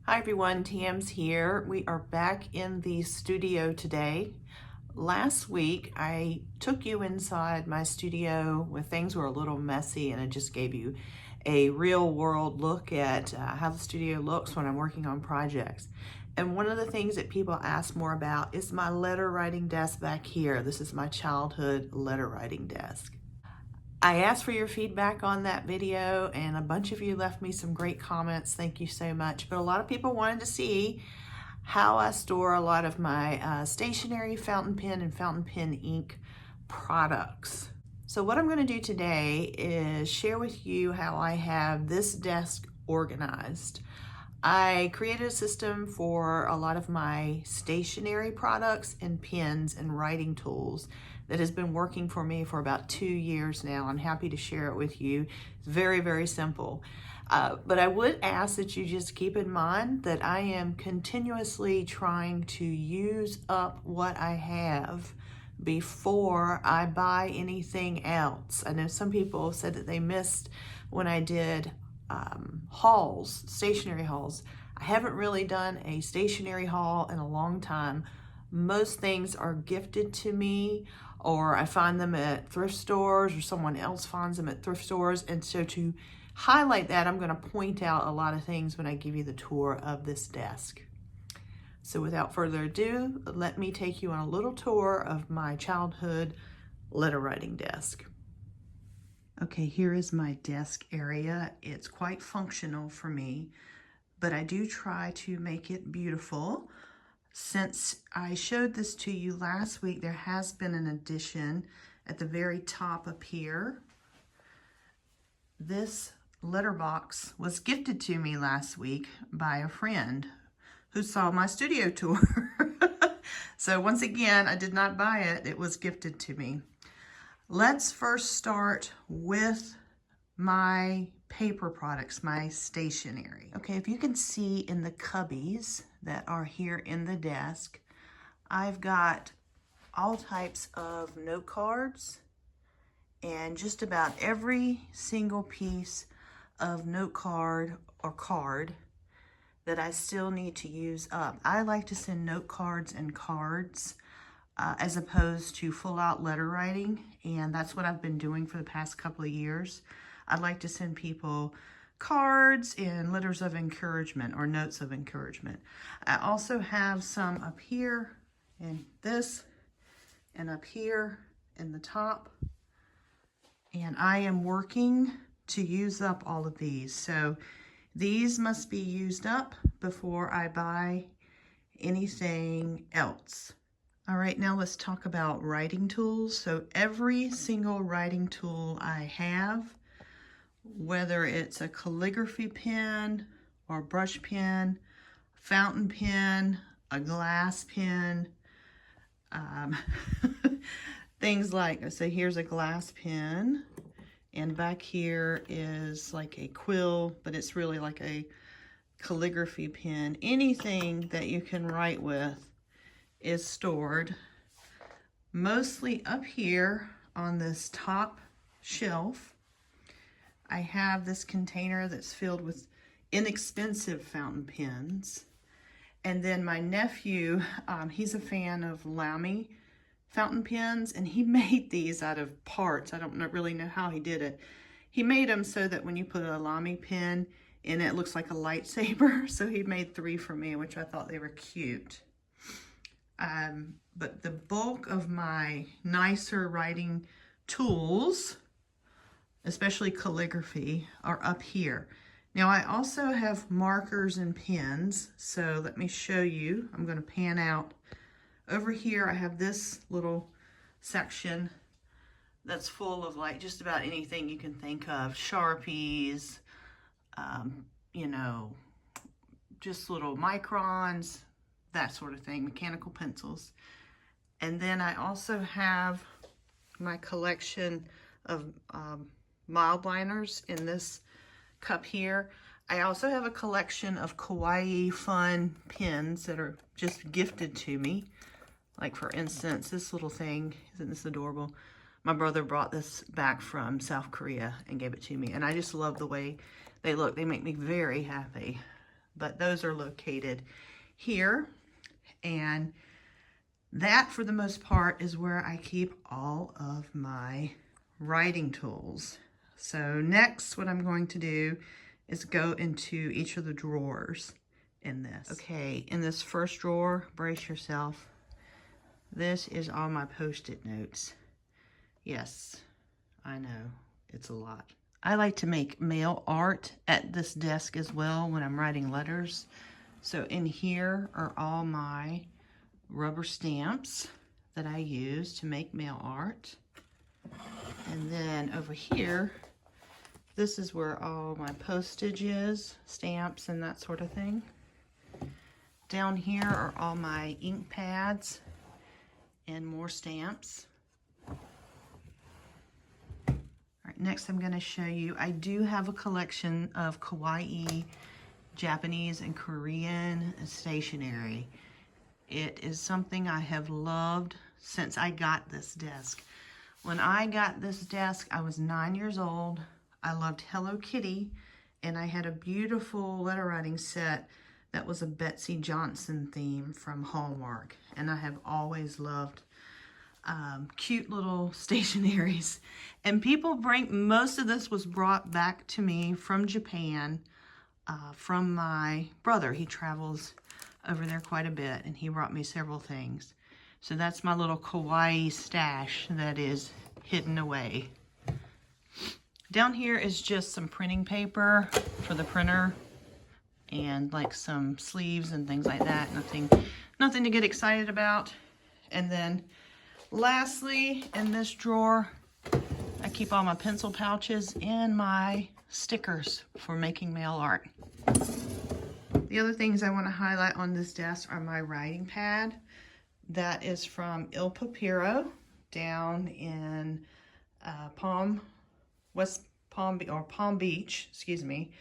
Hi everyone, Tam's here. We are back in the studio today. Last week I took you inside my studio when things were a little messy, and I just gave you a real world look at how the studio looks when I'm working on projects. And one of the things that people ask more about is my letter writing desk back here. This is my childhood letter writing desk. I asked for your feedback on that video, and a bunch of you left me some great comments. Thank you so much. But a lot of people wanted to see how I store a lot of my stationery, fountain pen, and fountain pen ink products. So what I'm going to do today is share with you how I have this desk organized. I created a system for a lot of my stationery products and pens and writing tools that has been working for me for about 2 years now. I'm happy to share it with you. It's very, very simple. But I would ask that you just keep in mind that I am continuously trying to use up what I have before I buy anything else. I know some people said that they missed when I did hauls, stationery hauls. I haven't really done a stationery haul in a long time. Most things are gifted to me, or I find them at thrift stores, or someone else finds them at thrift stores. And so to highlight that, I'm going to point out a lot of things when I give you the tour of this desk. So without further ado, let me take you on a little tour of my childhood letter writing desk. Okay, here is my desk area. It's quite functional for me, but I do try to make it beautiful. Since I showed this to you last week, there has been an addition at the very top up here. This letterbox was gifted to me last week by a friend who saw my studio tour. So once again, I did not buy it. It was gifted to me. Let's first start with my paper products, my stationery. Okay, if you can see in the cubbies that are here in the desk, I've got all types of note cards and just about every single piece of note card or card that I still need to use up. I like to send note cards and cards as opposed to full out letter writing, and that's what I've been doing for the past couple of years. I'd like to send people cards and letters of encouragement or notes of encouragement. I also have some up here and this, and up here in the top, and I am working to use up all of these. So these must be used up before I buy anything else. All right, now let's talk about writing tools. So every single writing tool I have, whether it's a calligraphy pen or brush pen, fountain pen, a glass pen, things like, so here's a glass pen, and back here is like a quill, but it's really like a calligraphy pen. Anything that you can write with is stored mostly up here on this top shelf. I have this container that's filled with inexpensive fountain pens. And then my nephew, he's a fan of Lamy fountain pens, and he made these out of parts. I don't really know how he did it. He made them so that when you put a Lamy pen in it, it looks like a lightsaber. So he made 3 for me, which I thought they were cute. But the bulk of my nicer writing tools, especially calligraphy, are up here. Now I also have markers and pens, so let me show you. I'm going to pan out. Over here I have this little section that's full of like just about anything you can think of. Sharpies, you know, just little microns, that sort of thing, mechanical pencils. And then I also have my collection of mild liners in this cup here. I also have a collection of kawaii fun pens that are just gifted to me. Like for instance, this little thing, isn't this adorable? My brother brought this back from South Korea and gave it to me, and I just love the way they look. They make me very happy. but those are located here. And that, for the most part, is where I keep all of my writing tools. So next, what I'm going to do is go into each of the drawers in this. Okay, in this first drawer, brace yourself. This is all my Post-it notes. Yes, I know, it's a lot. I like to make mail art at this desk as well when I'm writing letters. So in here are all my rubber stamps that I use to make mail art. And then over here, this is where all my postage is, stamps and that sort of thing. Down here are all my ink pads and more stamps. All right, next I'm going to show you, I do have a collection of kawaii Japanese and Korean stationery. It is something I have loved since I got this desk. When I got this desk, I was 9 years old. I loved Hello Kitty, and I had a beautiful letter writing set that was a Betsy Johnson theme from Hallmark. And I have always loved cute little stationaries. And people most of this was brought back to me from Japan, from my brother. He travels over there quite a bit, and he brought me several things. So that's my little kawaii stash that is hidden away. Down here is just some printing paper for the printer and like some sleeves and things like that. Nothing to get excited about. And then lastly, in this drawer, I keep all my pencil pouches and my stickers for making mail art. The other things I want to highlight on this desk are my writing pad. That is from Il Papiro down in Palm Beach, excuse me,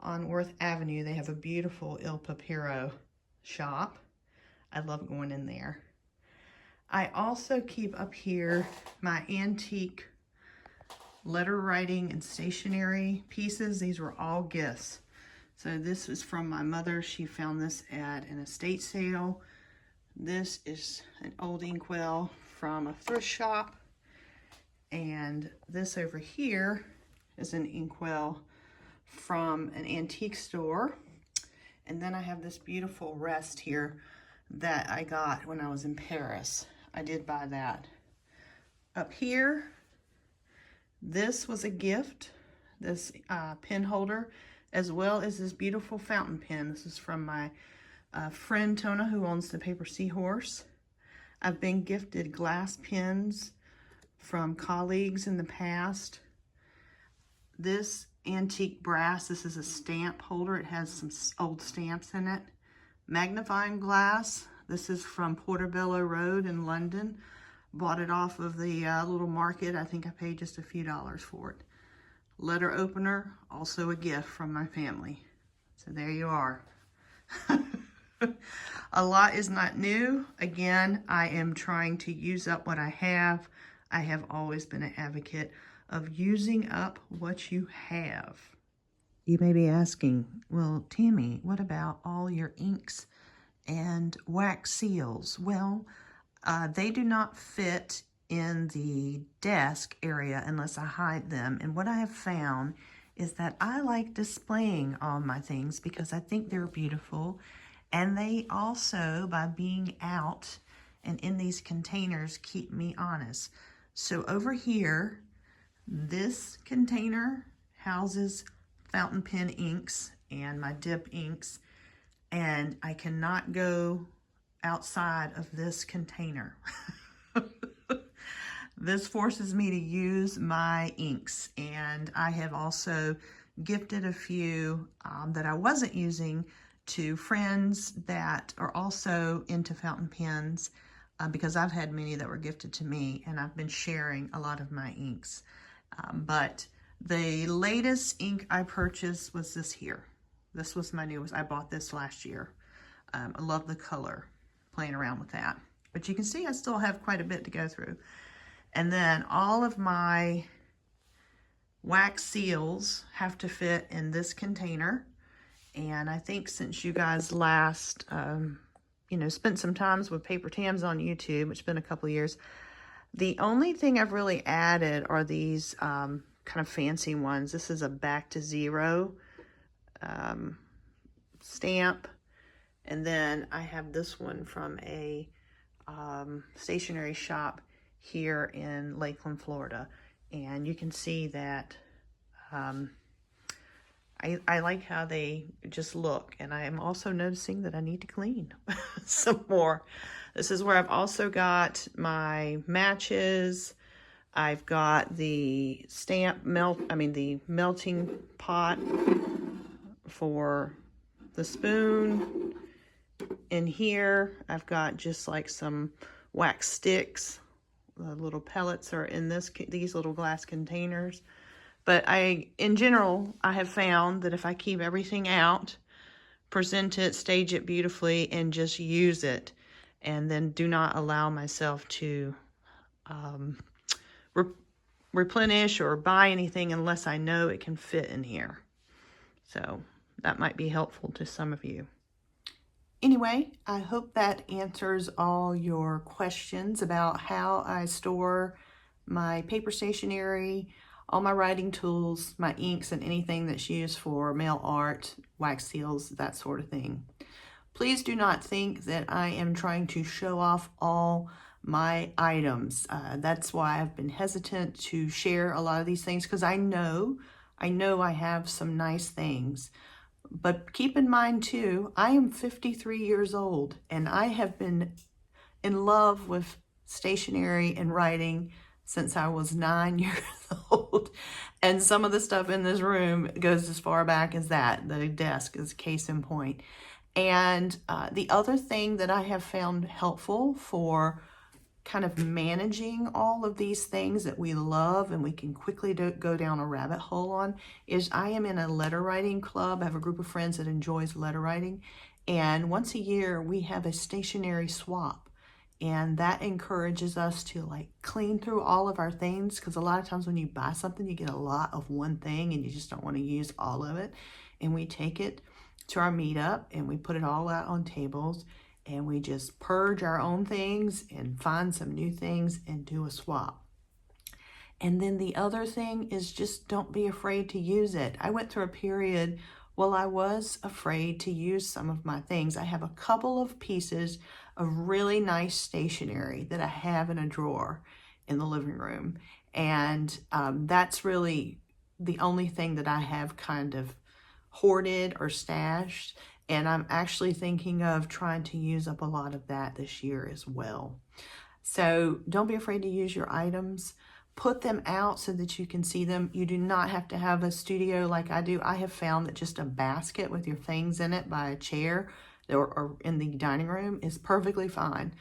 on Worth Avenue. They have a beautiful Il Papiro shop. I love going in there. I also keep up here my antique letter writing and stationery pieces. These were all gifts. So this is from my mother. She found this at an estate sale. This is an old inkwell from a thrift shop. And this over here is an inkwell from an antique store. And then I have this beautiful rest here that I got when I was in Paris. I did buy that. Up here, this was a gift, this pen holder, as well as this beautiful fountain pen. This is from my friend Tona, who owns the Paper Seahorse. I've been gifted glass pens from colleagues in the past. This antique brass, this is a stamp holder. It has some old stamps in it. Magnifying glass, this is from Portobello Road in London. Bought it off of the little market. I think I paid just a few dollars for it. Letter opener, also a gift from my family. So there you are. A lot is not new. Again, I am trying to use up what I have. I have always been an advocate of using up what you have. You may be asking, well, Tammy, what about all your inks and wax seals? Well, they do not fit in the desk area unless I hide them. And what I have found is that I like displaying all my things because I think they're beautiful. And they also, by being out and in these containers, keep me honest. So over here, this container houses fountain pen inks and my dip inks. And I cannot go outside of this container. This forces me to use my inks, and I have also gifted a few that I wasn't using to friends that are also into fountain pens because I've had many that were gifted to me, and I've been sharing a lot of my inks. But the latest ink I purchased was this here. This was my newest. I bought this last year. I love the color, playing around with that. But you can see I still have quite a bit to go through. And then all of my wax seals have to fit in this container. And I think since you guys last, spent some times with Paper Tams on YouTube, it's been a couple of years, the only thing I've really added are these kind of fancy ones. This is a Back to Zero stamp. And then I have this one from a stationery shop here in Lakeland, Florida. And you can see that I like how they just look. And I am also noticing that I need to clean some more. This is where I've also got my matches. I've got the the melting pot for the spoon. In here, I've got just like some wax sticks. The little pellets are in these little glass containers. But in general, I have found that if I keep everything out, present it, stage it beautifully, and just use it, and then do not allow myself to replenish or buy anything unless I know it can fit in here. So that might be helpful to some of you. Anyway, I hope that answers all your questions about how I store my paper stationery, all my writing tools, my inks, and anything that's used for mail art, wax seals, that sort of thing. Please do not think that I am trying to show off all my items. That's why I've been hesitant to share a lot of these things, because I know I have some nice things. But keep in mind too, I am 53 years old and I have been in love with stationery and writing since I was 9 years old. And some of the stuff in this room goes as far back as that. The desk is case in point. And the other thing that I have found helpful for kind of managing all of these things that we love and we can quickly go down a rabbit hole on is I am in a letter writing club. I have a group of friends that enjoys letter writing. And once a year, we have a stationery swap. And that encourages us to like clean through all of our things, because a lot of times when you buy something, you get a lot of one thing and you just don't want to use all of it. And we take it to our meetup and we put it all out on tables and we just purge our own things and find some new things and do a swap. And then the other thing is just don't be afraid to use it. I went through a period while I was afraid to use some of my things. I have a couple of pieces of really nice stationery that I have in a drawer in the living room. And that's really the only thing that I have kind of hoarded or stashed. And I'm actually thinking of trying to use up a lot of that this year as well. So don't be afraid to use your items. Put them out so that you can see them. You do not have to have a studio like I do. I have found that just a basket with your things in it by a chair or in the dining room is perfectly fine.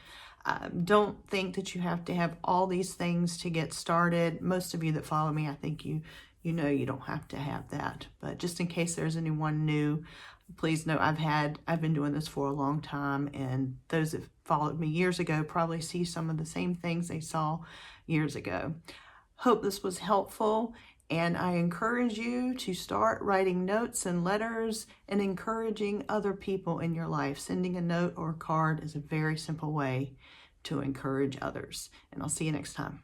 Don't think that you have to have all these things to get started. Most of you that follow me, I think you know you don't have to have that. But just in case there's anyone new, please know I've been doing this for a long time, and those that followed me years ago probably see some of the same things they saw years ago. Hope this was helpful, and I encourage you to start writing notes and letters and encouraging other people in your life. Sending a note or a card is a very simple way to encourage others, and I'll see you next time.